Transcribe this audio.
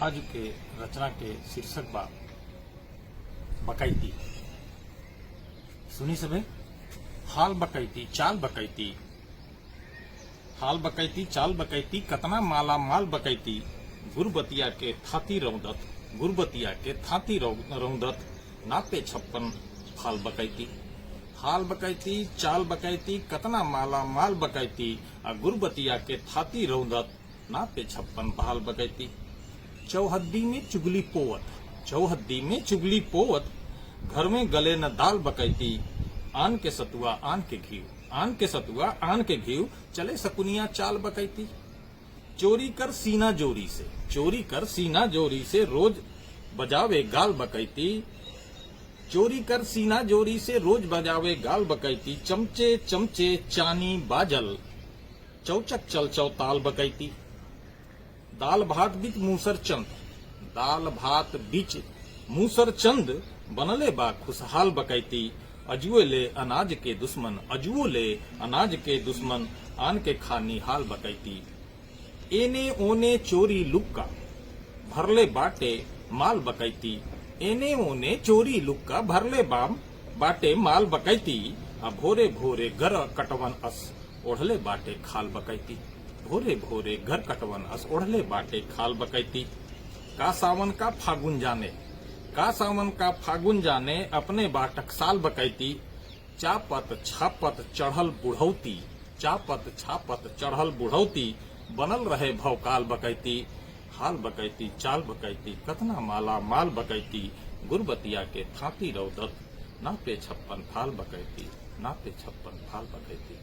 आज के रचना के शीर्षक बा बकैती। सुनी सबे। हाल बकैती चाल बकैती, हाल बकैती चाल बकैती, कतना माला माल बकैती, गुरबतिया के थाती रौदत, गुरबतिया के थाती रौदत, नापे 56 फाल बकैती। हाल बकैती चाल बकैती, कतना माला माल बकैती, आ गुरबतिया के थाती रौदत, नापे 56 फाल बकैती। चौहद्दी में चुगली पोवत, चौहद्दी में चुगली पोवत, घर में गले न दाल बकैती, आन के सतुआ आन के घीव, आन के सतुआ आन के घीव, चले सकुनिया चाल बकैती। चोरी कर सीना जोरी से, चोरी कर सीना जोरी से, रोज बजावे गाल बकैती। चोरी कर सीना जोरी से, रोज बजावे गाल बकैती, चमचे चमचे चानी बाजल, चौचक चल चौताल बकैती। दाल भात बीच मूसर चंद, दाल भात बीच मूसर चंद, बनले बा खुशहाल बकैती। अजुए ले अनाज के दुश्मन, अजुओ ले अनाज के दुश्मन, आन के खानी हाल बकैती। एने ओने चोरी लुक्का, भरले बाटे माल बकैती। एने ओने चोरी लुक्का, भरले बाटे माल बकैती। आ भोरे भोरे घर कटवन अस, ओढ़ले बाटे खाल बकैती। भोरे भोरे घर कटवन अस, ओढ़ले बाटे खाल बकैती। का सावन का फागुन जाने, का सावन का फागुन जाने, अपने बाटक साल बकैती। चापत छापत चढ़ल बुढ़ौती, चापत छापत चढ़ल बुढ़ौती, बनल रहे भवकाल बकैती। हाल बकैती चाल बकैती, कतना माला माल बकैती, गुरबतिया के थाती रौदत, नापे 56 फाल बकैती, नापे 56 फाल बकैती।